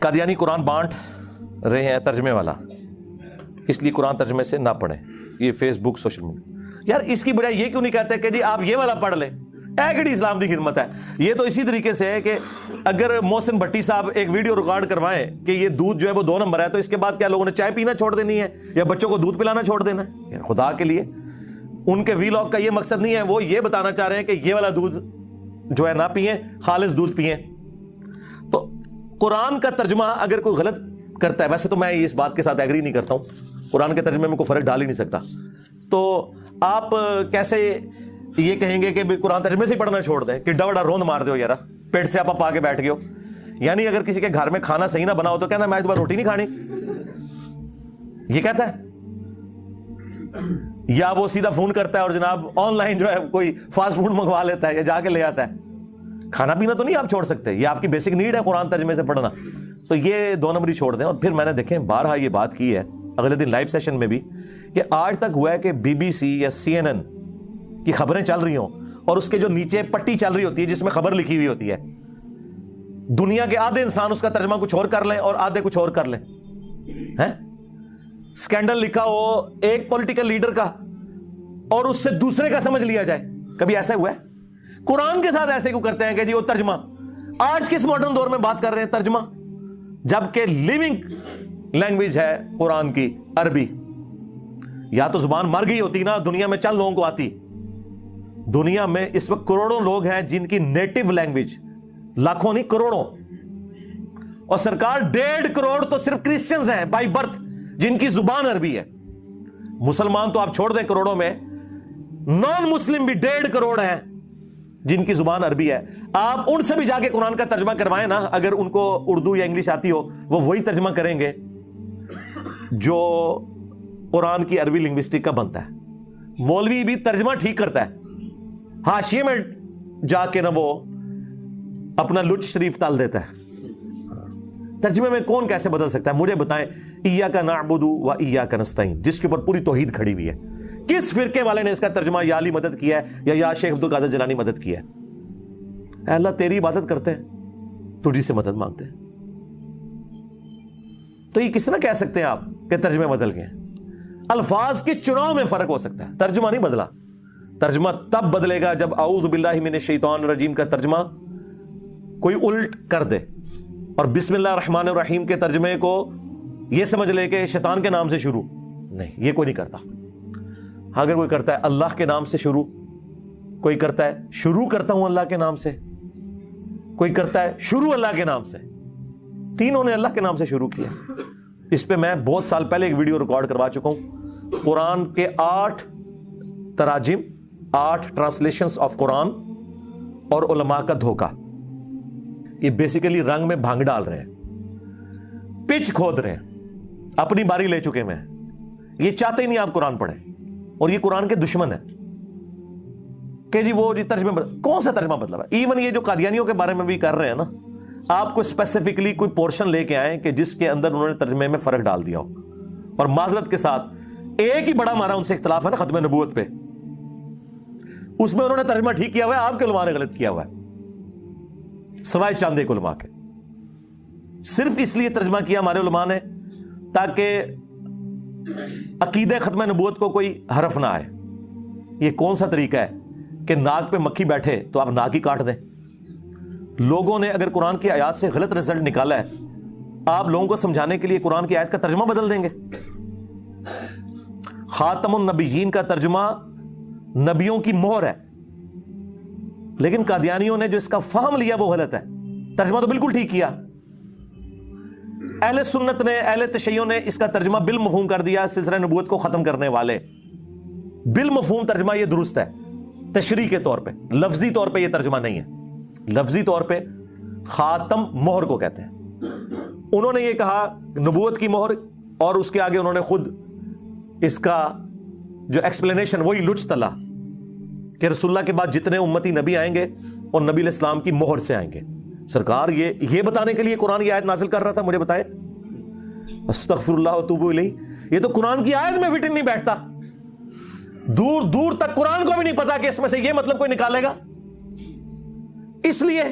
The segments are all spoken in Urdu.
قادیانی قرآن بانٹ رہے ہیں ترجمے والا، اس لیے قرآن ترجمے سے نہ پڑھیں. یہ فیس بک سوشل میڈیا، یار اس کی بجائے یہ کیوں نہیں کہتے کہ جی آپ یہ والا پڑھ لیں؟ ایگڑی اسلام کی خدمت ہے. یہ تو اسی طریقے سے ہے کہ اگر محسن بھٹی صاحب ایک ویڈیو ریکارڈ کروائیں کہ یہ دودھ جو ہے وہ 2 نمبر ہے، تو اس کے بعد کیا لوگوں نے چائے پینا چھوڑ دینی ہے یا بچوں کو دودھ پلانا چھوڑ دینا ہے؟ یار خدا کے لیے، ان کے ویلاگ کا یہ مقصد نہیں ہے. وہ یہ بتانا چاہ رہے ہیں کہ یہ والا دودھ جو ہے نہ پئیں، خالص دودھ پئیں. تو قرآن کا ترجمہ اگر کوئی غلط کرتا ہے، ویسے تو میں اس بات کے ساتھ ایگری نہیں کرتا ہوں، قرآن کے ترجمے میں کوئی فرق ڈال ہی نہیں سکتا، تو آپ کیسے یہ کہیں گے کہ قرآن ترجمے سے ہی پڑھنا چھوڑ دیں کہ ڈوڑا روند مار دو یار، پیٹ سے آپ آ کے بیٹھ گئے ہو؟ یعنی اگر کسی کے گھر میں کھانا صحیح نہ بنا ہو تو کہنا میں دوبارہ روٹی نہیں کھانی، یہ کہتا ہے؟ یا وہ سیدھا فون کرتا ہے اور جناب آن لائن جو ہے کوئی فاسٹ فوڈ منگوا لیتا ہے یا جا کے لے آتا ہے؟ کھانا پینا تو نہیں آپ چھوڑ سکتے، یہ آپ کی بیسک نیڈ ہے قرآن ترجمے سے پڑھنا. تو یہ 2 نمبری چھوڑ دیں. اور پھر میں نے دیکھیں بارہا یہ بات کی ہے اگلے دن لائیو سیشن میں بھی کہ آج تک ہوا ہے کہ BBC یا CNN کی خبریں چل رہی ہوں اور اس کے جو نیچے پٹی چل رہی ہوتی ہے جس میں خبر لکھی ہوئی ہوتی ہے، دنیا کے آدھے انسان اس کا ترجمہ کچھ اور کر لیں اور آدھے کچھ اور کر لیں. سکینڈل لکھا ہو ایک پولیٹیکل لیڈر کا اور اس سے دوسرے کا سمجھ لیا جائے. کبھی ایسا ہوا ہے؟ قرآن کے ساتھ ایسے کیوں کرتے ہیں کہ جی وہ ترجمہ؟ آج کس ماڈرن دور میں بات کر رہے ہیں ترجمہ، جبکہ لیونگ لینگویج ہے قرآن کی عربی. یا تو زبان مر گئی ہوتی نا، دنیا میں چند لوگوں کو آتی. دنیا میں اس وقت کروڑوں لوگ ہیں جن کی نیٹو لینگویج، لاکھوں نہیں کروڑوں، اور سرکار 1.5 کروڑ تو صرف کرسچنز ہیں بائی برتھ جن کی زبان عربی ہے. مسلمان تو آپ چھوڑ دیں کروڑوں میں، نان مسلم بھی 1.5 کروڑ ہیں جن کی زبان عربی ہے. آپ ان سے بھی جا کے قرآن کا ترجمہ کروائیں نا، اگر ان کو اردو یا انگلش آتی ہو وہ وہی ترجمہ کریں گے جو قرآن کی عربی لنگوسٹک کا بنتا ہے. مولوی بھی ترجمہ ٹھیک کرتا ہے، حاشیے میں جا کے نہ وہ اپنا لچ شریف تال دیتا ہے. ترجمے میں کون کیسے بدل سکتا ہے؟ مجھے بتائیں. ایاک نعبد و ایاک نستعین، جس کے اوپر پوری توحید کھڑی ہوئی ہے، کس فرقے والے نے اس کا ترجمہ یا علی مدد کیا ہے یا شیخ عبد القادر جیلانی مدد کیا ہے؟ اے اللہ تیری عبادت کرتے ہیں، تجھی سے مدد مانگتے ہیں. تو یہ کس طرح کہہ سکتے ہیں آپ کہ ترجمے بدل گئے؟ الفاظ کے چناؤ میں فرق ہو سکتا ہے، ترجمہ نہیں بدلا. ترجمہ تب بدلے گا جب اعوذ باللہ من الشیطان الرجیم کا ترجمہ کوئی الٹ کر دے اور بسم اللہ الرحمن الرحیم کے ترجمے کو یہ سمجھ لے کہ شیطان کے نام سے شروع. نہیں، یہ کوئی نہیں کرتا. اگر کوئی کرتا ہے اللہ کے نام سے شروع، کوئی کرتا ہے شروع کرتا ہوں اللہ کے نام سے، کوئی کرتا ہے شروع اللہ کے نام سے، تینوں نے اللہ کے نام سے شروع کیا. اس پہ میں بہت سال پہلے ایک ویڈیو ریکارڈ کروا چکا ہوں. قرآن کے 8 تراجم، 8 ٹرانسلیشنز آف قرآن اور علماء کا دھوکہ. یہ بیسیکلی رنگ میں بھانگ ڈال رہے ہیں، پچ کھود رہے ہیں، اپنی باری لے چکے. میں یہ چاہتے ہی نہیں آپ قرآن پڑھیں، اور یہ قرآن کے دشمن ہے کہ جی وہ جی ترجمہ کون سا ترجمہ بدلا ہے؟ ایون یہ جو قادیانیوں کے بارے میں بھی کر رہے ہیں نا، آپ کو اسپیسیفکلی کوئی پورشن لے کے آئیں کہ جس کے اندر انہوں نے ترجمے میں فرق ڈال دیا ہو. اور معذرت کے ساتھ ایک ہی بڑا ہمارا ان سے اختلاف ہے نا ختم نبوت پہ، اس میں انہوں نے ترجمہ ٹھیک کیا ہوا ہے، آپ کے علماء نے غلط کیا ہوا ہے، سوائے چاند ایک علماء کے. صرف اس لیے ترجمہ کیا ہمارے علماء نے تاکہ عقیدہ ختم نبوت کو کوئی حرف نہ آئے. یہ کون سا طریقہ ہے کہ ناک پہ مکھی بیٹھے تو آپ ناک ہی کاٹ دیں؟ لوگوں نے اگر قرآن کی آیات سے غلط رزلٹ نکالا ہے، آپ لوگوں کو سمجھانے کے لیے قرآن کی آیت کا ترجمہ بدل دیں گے. خاتم النبیین کا ترجمہ نبیوں کی مہر ہے، لیکن قادیانیوں نے جو اس کا فہم لیا وہ غلط ہے. ترجمہ تو بالکل ٹھیک کیا. اہل سنت نے، اہل تشیع نے اس کا ترجمہ بالمفہوم کر دیا، سلسلہ نبوت کو ختم کرنے والے. بالمفہوم ترجمہ یہ درست ہے، تشریح کے طور پہ، لفظی طور پہ یہ ترجمہ نہیں ہے. لفظی طور پہ خاتم مہر کو کہتے ہیں. انہوں نے یہ کہا نبوت کی مہر، اور اس کے آگے انہوں نے خود اس کا جو ایکسپلینیشن وہی لچ تلا کہ رسول اللہ کے بعد جتنے امتی نبی آئیں گے اور نبی علیہ السلام کی مہر سے آئیں گے. سرکار یہ بتانے کے لیے قرآن کی آیت نازل کر رہا تھا. مجھے بتائے استغفر اللہ واتوب الیہ، یہ تو قرآن کی آیت میں فٹ نہیں بیٹھتا. دور دور تک قرآن کو بھی نہیں پتا کہ اس میں سے یہ مطلب کوئی نکالے گا. اس لیے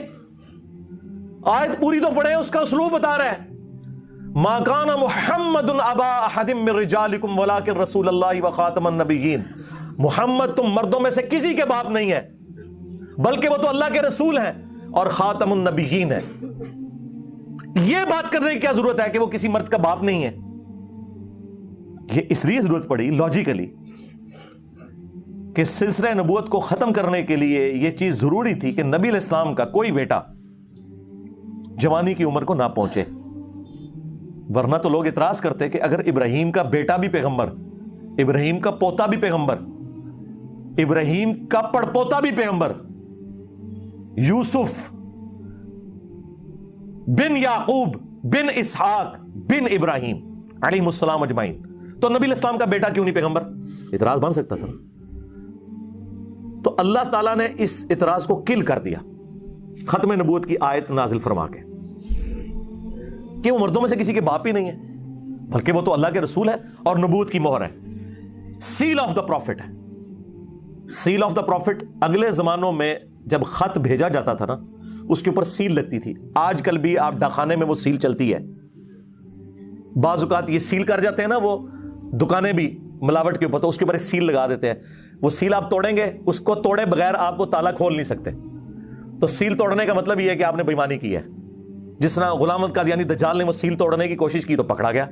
آیت پوری تو پڑھے، اس کا اسلوب بتا رہا ہے. ما کان محمد ابا احد من رجالکم ولکن رسول اللہ وخاتم النبیین، محمد تم مردوں میں سے کسی کے باپ نہیں ہے بلکہ وہ تو اللہ کے رسول ہیں اور خاتم النبیین ہیں۔ یہ بات کرنے کی کیا ضرورت ہے کہ وہ کسی مرد کا باپ نہیں ہے؟ یہ اس لیے ضرورت پڑی لاجیکلی کہ سلسلہ نبوت کو ختم کرنے کے لیے یہ چیز ضروری تھی کہ نبی علیہ السلام کا کوئی بیٹا جوانی کی عمر کو نہ پہنچے، ورنہ تو لوگ اعتراض کرتے کہ اگر ابراہیم کا بیٹا بھی پیغمبر، ابراہیم کا پوتا بھی پیغمبر، ابراہیم کا پڑپوتا بھی پیغمبر، یوسف بن یعقوب بن اسحاق بن ابراہیم علیہ السلام اجمعین، تو نبی علیہ السلام کا بیٹا کیوں نہیں پیغمبر؟ اعتراض بن سکتا تھا۔ تو اللہ تعالیٰ نے اس اعتراض کو کل کر دیا ختم نبوت کی آیت نازل فرما کے کہ وہ مردوں میں سے کسی کے باپ ہی نہیں ہے بلکہ وہ تو اللہ کے رسول ہے اور نبوت کی مہر ہے، سیل آف دا پروفٹ ہے۔ سیل آف دا پروفٹ اگلے زمانوں میں جب خط بھیجا جاتا تھا نا اس کے اوپر سیل لگتی تھی، آج کل بھی آپ ڈاکخانے میں وہ سیل چلتی ہے، بعض اوقات یہ سیل کر جاتے ہیں نا وہ دکانیں بھی ملاوٹ کے اوپر، تو اس کے اوپر ایک سیل لگا دیتے ہیں، وہ سیل آپ توڑیں گے، اس کو توڑے بغیر آپ وہ تالا کھول نہیں سکتے۔ تو سیل توڑنے کا مطلب یہ ہے کہ آپ نے بے ایمانی کی ہے، جس طرح غلام احمد قادیانی دجال نے وہ سیل توڑنے کی کوشش کی تو پکڑا گیا۔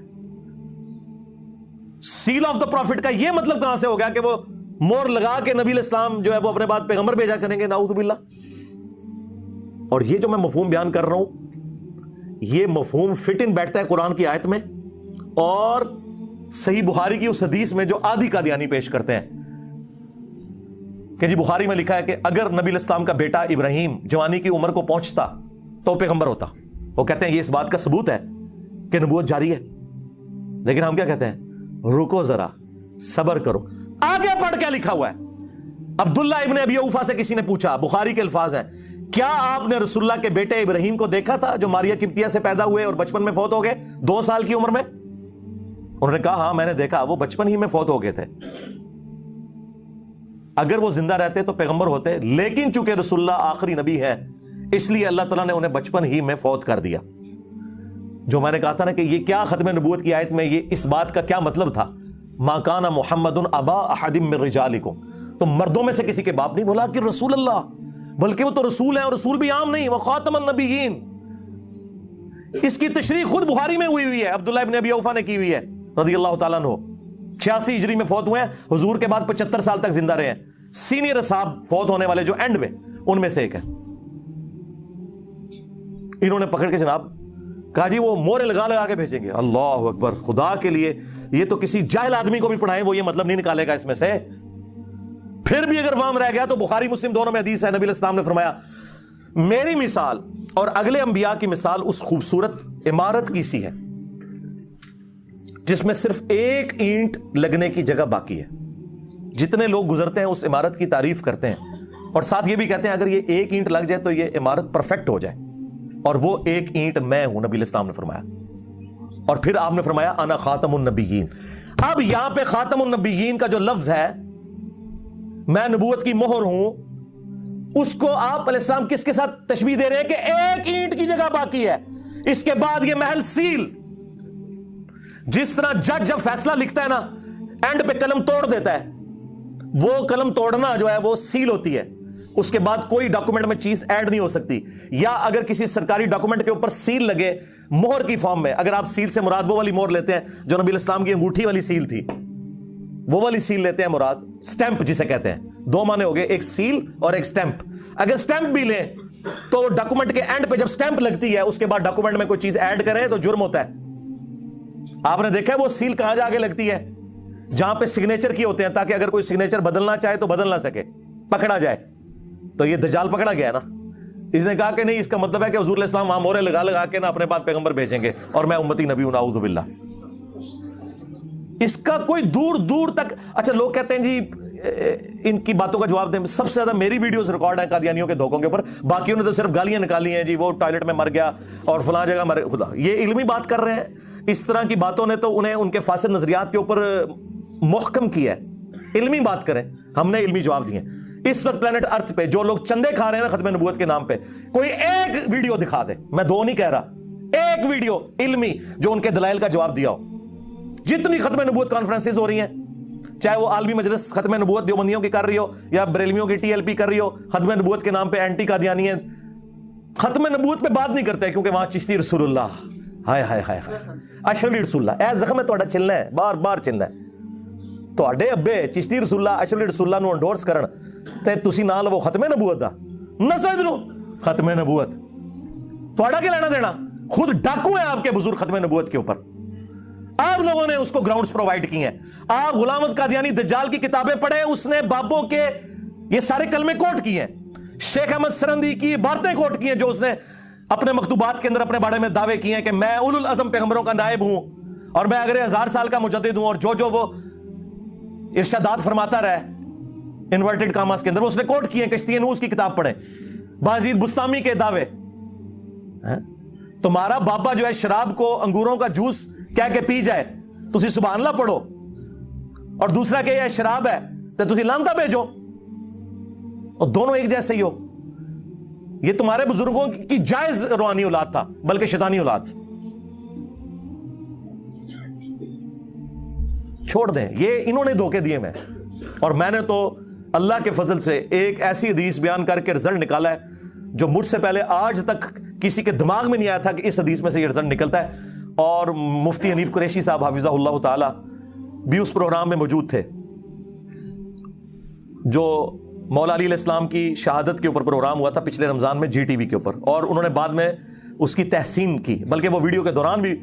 سیل آف دا پروفٹ کا یہ مطلب کہاں سے ہو گیا کہ وہ مور لگا کے نبی علیہ السلام جو ہے وہ اپنے بعد پیغمبر بھیجا کریں گے؟ نعوذ باللہ۔ اور یہ جو میں مفہوم بیان کر رہا ہوں یہ مفہوم فٹ ان بیٹھتا ہے قرآن کی آیت میں اور صحیح بخاری کی اس حدیث میں جو آدھی قادیانی پیش کرتے ہیں کہ جی بخاری میں لکھا ہے کہ اگر نبی علیہ السلام کا بیٹا ابراہیم جوانی کی عمر کو پہنچتا تو پیغمبر ہوتا۔ وہ کہتے ہیں یہ اس بات کا ثبوت ہے کہ نبوت جاری ہے، لیکن ہم کیا کہتے ہیں؟ رکو ذرا، صبر کرو، آگے پڑھ کیا لکھا ہوا ہے۔ عبداللہ ابن ابی اوفا سے کسی نے پوچھا، بخاری کے الفاظ ہیں، کیا آپ نے رسول اللہ کے بیٹے ابراہیم کو دیکھا تھا جو ماریا قبطیہ سے پیدا ہوئے اور بچپن میں فوت ہو گئے 2 سال کی عمر میں؟ انہوں نے کہا ہاں میں نے دیکھا، وہ بچپن ہی میں فوت ہو گئے تھے، اگر وہ زندہ رہتے تو پیغمبر ہوتے، لیکن چونکہ رسول اللہ آخری نبی ہے اس لیے اللہ تعالیٰ نے انہیں بچپن ہی میں فوت کر دیا۔ جو میں نے کہا تھا نا کہ یہ کیا ختم نبوت کی آیت میں یہ اس بات کا کیا مطلب تھا؟ ما کان محمد ابا احد من رجالکم، تو مردوں میں سے کسی کے باپ نہیں، بولا کہ رسول اللہ، بلکہ وہ تو رسول ہے اور رسول بھی عام نہیں، وہ خاتم النبیین۔ اس کی تشریح خود بخاری میں ہوئی ہے، عبداللہ ابن ابی اوفا نے کی ہوئی ہے رضی اللہ تعالیٰ عنہ، 86 ہجری میں فوت ہوئے ہیں، حضور کے بعد 75 سال تک زندہ رہے ہیں، سینئر صاحب فوت ہونے والے جو اینڈ میں ان میں سے ایک ہے۔ انہوں نے پکڑ کے جناب کہا جی وہ مورے لگا لگا کے بھیجیں گے۔ اللہ اکبر، خدا کے لیے یہ تو کسی جاہل آدمی کو بھی پڑھائیں وہ یہ مطلب نہیں نکالے گا اس میں سے۔ پھر بھی اگر وام رہ گیا تو بخاری مسلم دونوں میں حدیث ہے، نبی علیہ السلام نے فرمایا میری مثال اور اگلے انبیاء کی مثال اس خوبصورت عمارت کی سی ہے جس میں صرف ایک اینٹ لگنے کی جگہ باقی ہے۔ جتنے لوگ گزرتے ہیں اس عمارت کی تعریف کرتے ہیں اور ساتھ یہ بھی کہتے ہیں اگر یہ ایک اینٹ لگ جائے تو یہ عمارت پرفیکٹ ہو جائے، اور وہ ایک اینٹ میں ہوں، نبی علیہ السلام نے فرمایا۔ اور پھر آپ نے فرمایا انا خاتم النبیین۔ اب یہاں پہ خاتم النبیین کا جو لفظ ہے، میں نبوت کی مہر ہوں، اس کو آپ علیہ السلام کس کے ساتھ تشبیہ دے رہے ہیں کہ ایک اینٹ کی جگہ باقی ہے، اس کے بعد یہ محل سیل۔ جس طرح جج جب فیصلہ لکھتا ہے نا اینڈ پہ قلم توڑ دیتا ہے، وہ قلم توڑنا جو ہے وہ سیل ہوتی ہے، اس کے بعد کوئی ڈاکومنٹ میں چیز ایڈ نہیں ہو سکتی۔ یا اگر کسی سرکاری ڈاکومنٹ کے اوپر سیل لگے مہر کی فارم میں، اگر آپ سیل سے مراد وہ والی مہر لیتے ہیں جو نبی علیہ السلام کی انگوٹھی والی سیل تھی، وہ والی سیل لیتے ہیں مراد، سٹیمپ جسے کہتے ہیں، 2 معنی ہو گئے، ایک سیل اور ایک سٹیمپ۔ اگر سٹیمپ بھی لیں تو ڈاکومنٹ کے اینڈ پہ جب سٹیمپ لگتی ہے اس کے بعد ڈاکومنٹ میں کوئی چیز ایڈ کریں تو جرم ہوتا ہے۔ آپ نے دیکھا ہے وہ سیل کہاں جا کے لگتی ہے؟ جہاں پہ سگنیچر کی ہوتے ہیں، تاکہ اگر کوئی سگنیچر بدلنا چاہے تو بدل نہ سکے، پکڑا جائے۔ تو یہ دجال پکڑا گیا نا، اس نے کہا کہ نہیں، اس کا مطلب ہے کہ حضور علیہ السلام وہاں مورے لگا لگا کے نا اپنے بعد پیغمبر بھیجیں گے اور میں امتی نبی ہوں، نعوذ باللہ۔ اس کا کوئی دور دور تک، اچھا لوگ کہتے ہیں جی ان کی باتوں کا جواب دیں، سب سے زیادہ میری ویڈیوز ریکارڈ ہیں قادیانیوں کے دھوکوں کے اوپر، باقیوں نے تو صرف گالیاں نکالی ہیں، جی وہ ٹوائلٹ میں مر گیا اور فلاں جگہ مر، خدا یہ علمی بات کر رہے ہیں۔ اس طرح کی باتوں نے تو انہیں ان کے فاسد نظریات کے اوپر محکم کیا ہے۔ علمی بات کریں، ہم نے علمی جواب دیے۔ اس وقت پلانٹ ارتھ پہ جو لوگ چندے کھا رہے ہیں نا ختم نبوت کے نام پہ، کوئی ایک ویڈیو دکھا دے، میں 2 نہیں کہہ رہا، ایک ویڈیو علمی جو ان کے دلائل کا جواب دیا ہو. جتنی ختم نبوت کانفرنسز ہو رہی ہیں, چاہے وہ عالمی مجلس ختم نبوت دیوبندیوں کی کر رہی ہو یا بریلویوں کی TLP کر رہی ہو, ختم نبوت کے نام پہ اینٹی قادیانی ہیں, ختم نبوت پہ بات نہیں کرتے کیونکہ وہاں چشتی رسول اللہ, ہائے ہائے ہائے اشرف رسول اللہ, اے زخم ہے تہاڈا چلنا ہے, بار بار چلنا ہے. تہاڈے ابے چشتی رسول اللہ اشرف رسول اللہ نو انڈورس کرن تے تسی نہ لو ختم نبوت دا, نسو ادھروں ختم نبوت تہاڈا کیا لینا دینا؟ خود ڈاکو ہیں آپ کے بزرگ ختم نبوت کے اوپر, آپ لوگوں نے اس کو گراؤنڈز پرووائڈ کی ہیں. آپ غلام احمد قادیانی دجال کی کتابیں پڑھیں, اس نے بابوں کے یہ سارے کلمے کوٹ کیے ہیں, شیخ احمد سرندی کی باتیں کوٹ کی ہیں جو اس نے اپنے مکتوبات کے اندر اپنے بارے میں دعوے کیے ہیں کہ میں اولو العزم پیغمبروں کا نائب ہوں اور میں اگر 1000 سال کا مجدد ہوں, اور جو وہ ارشادات فرماتا رہے انورٹڈ کاماس کے اندر وہ اس نے کوٹ کیے ہیں. کشتی نوح کی کتاب پڑھیں, بازید بستامی کے دعوے. تمہارا بابا جو ہے شراب کو انگوروں کا جوس کہہ کے پی جائے, تسی سبحان اللہ پڑھو, اور دوسرا کہ یہ شراب ہے تو تسی لانتا بھیجو, اور دونوں ایک جیسے ہی ہو. یہ تمہارے بزرگوں کی جائز روحانی اولاد تھا بلکہ شیطانی اولاد. چھوڑ دیں, یہ انہوں نے دھوکے دیے میں, اور میں نے تو اللہ کے فضل سے ایک ایسی حدیث بیان کر کے رزلٹ نکالا ہے جو مجھ سے پہلے آج تک کسی کے دماغ میں نہیں آیا تھا کہ اس حدیث میں سے یہ رزلٹ نکلتا ہے. اور مفتی حنیف قریشی صاحب حافظہ اللہ تعالی بھی اس پروگرام میں موجود تھے جو مولا علی علیہ السلام کی شہادت کے اوپر پروگرام ہوا تھا پچھلے رمضان میں GTV کے اوپر, اور انہوں نے بعد میں اس کی تحسین کی, بلکہ وہ ویڈیو کے دوران بھی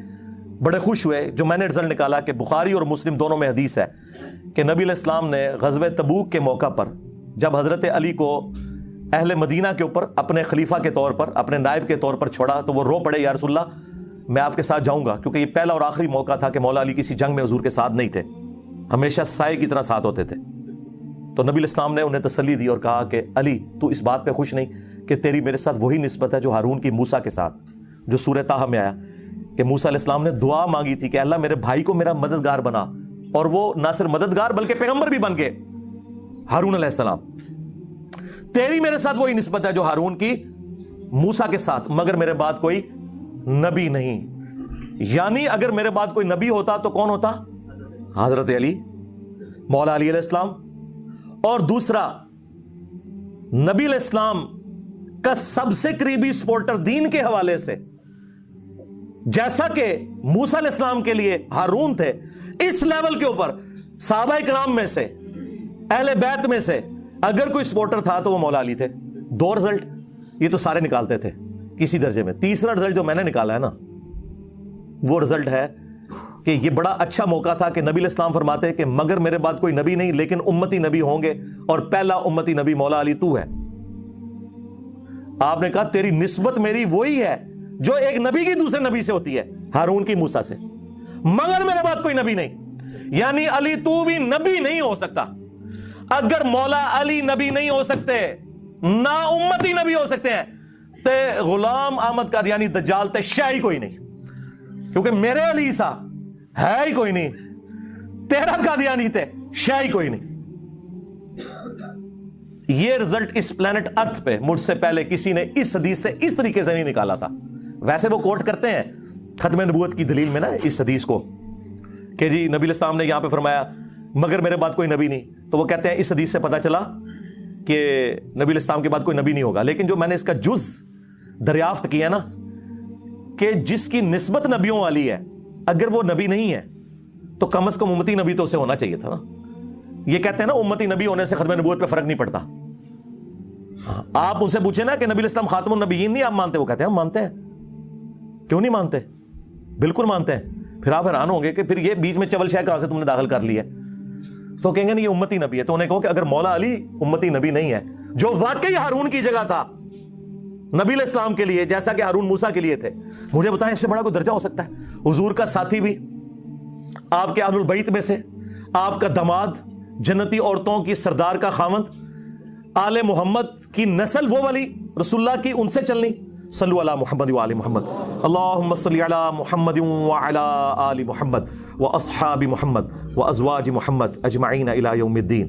بڑے خوش ہوئے جو میں نے رزلٹ نکالا کہ بخاری اور مسلم دونوں میں حدیث ہے کہ نبی علیہ السلام نے غزوہ تبوک کے موقع پر جب حضرت علی کو اہل مدینہ کے اوپر اپنے خلیفہ کے طور پر, اپنے نائب کے طور پر چھوڑا تو وہ رو پڑے, یا رسول اللہ میں آپ کے ساتھ جاؤں گا, کیونکہ یہ پہلا اور آخری موقع تھا کہ مولا علی کسی جنگ میں حضور کے ساتھ نہیں تھے, ہمیشہ سائے کی طرح ساتھ ہوتے تھے. تو نبی علیہ السلام نے انہیں تسلی دی اور کہا کہ علی تو اس بات پہ خوش نہیں کہ تیری میرے ساتھ وہی نسبت ہے جو ہارون کی موسیٰ کے ساتھ, جو سورہ طٰہٰ میں آیا کہ موسیٰ علیہ السلام نے دعا مانگی تھی کہ اللہ میرے بھائی کو میرا مددگار بنا, اور وہ نہ صرف مددگار بلکہ پیغمبر بھی بن گئے ہارون علیہ السلام. تیری میرے ساتھ وہی نسبت ہے جو ہارون کی موسیٰ کے ساتھ, مگر میرے بعد کوئی نبی نہیں. یعنی اگر میرے بعد کوئی نبی ہوتا تو کون ہوتا؟ حضرت علی, مولا علی علیہ السلام. اور دوسرا, نبی علیہ السلام کا سب سے قریبی سپورٹر دین کے حوالے سے جیسا کہ موسیٰ علیہ السلام کے لیے ہارون تھے, اس لیول کے اوپر صحابہ کرام میں سے اہل بیت میں سے اگر کوئی سپورٹر تھا تو وہ مولا علی تھے. 2 رزلٹ یہ تو سارے نکالتے تھے کسی درجے میں. تیسرا رزلٹ جو میں نے نکالا ہے نا وہ رزلٹ ہے کہ یہ بڑا اچھا موقع تھا کہ نبی علیہ السلام فرماتے ہیں کہ مگر میرے بعد کوئی نبی نہیں لیکن امتی نبی ہوں گے, اور پہلا امتی نبی مولا علی تو ہے. آپ نے کہا تیری نسبت میری وہی ہے جو ایک نبی کی دوسرے نبی سے ہوتی ہے, ہارون کی موسیٰ سے, مگر میرے بعد کوئی نبی نہیں. یعنی علی تو بھی نبی نہیں ہو سکتا. اگر مولا علی نبی نہیں ہو سکتے, نہ امتی نبی ہو سکتے ہیں, تے غلام احمد قادیانی دجال تے شے ہی کوئی نہیں, کیونکہ میرے علی سا ہے ہی کوئی نہیں, تیرا قادیانی تے شے ہی کوئی نہیں. یہ رزلٹ اس پلانٹ ارتھ پہ مجھ سے پہلے کسی نے اس حدیث سے اس طریقے سے نہیں نکالا تھا. ویسے وہ کوٹ کرتے ہیں ختم نبوت کی دلیل میں نا اس حدیث کو کہ جی نبی علیہ السلام نے یہاں پہ فرمایا مگر میرے بعد کوئی نبی نہیں, تو وہ کہتے ہیں اس حدیث سے پتا چلا کہ نبی علیہ السلام کے بعد کوئی نبی نہیں ہوگا. لیکن جو میں نے اس کا جز دریافت کیا نا کہ جس کی نسبت نبیوں والی ہے اگر وہ نبی نہیں ہے تو کم از کم امتی نبی تو اسے ہونا چاہیے تھا نا. یہ کہتے ہیں نا امتی نبی ہونے سے ختم نبوت پہ فرق نہیں پڑتا. آپ ان سے پوچھیں نا کہ نبی علیہ السلام خاتم النبیین نہیں آپ مانتے, وہ کہتے ہیں ہم مانتے ہیں. کیوں نہیں مانتے؟ بالکل مانتے ہیں. پھر آپ حیران ہوں گے کہ پھر یہ بیچ میں چول شے کہاں سے تم نے داخل کر لی ہے. تو کہیں گے نہیں یہ امتی نبی ہے. تو انہیں کہو کہ اگر مولا علی امتی نبی نہیں ہے جو واقعی ہارون کی جگہ تھا نبی علیہ السلام کے لیے جیسا کہ ہارون موسیٰ کے لیے تھے, مجھے بتائیں اس سے بڑا کوئی درجہ ہو سکتا ہے؟ حضور کا ساتھی بھی, آپ کے اہل البیت میں سے, آپ کا داماد, جنتی عورتوں کی سردار کا خاوند, آل محمد کی نسل وہ والی رسول اللہ کی, ان سے چلنی. صلو علی محمد و آل محمد. اللہم صلی علی محمد و علی آل محمد و اصحاب محمد و ازواج محمد اجمعین الی یوم الدین.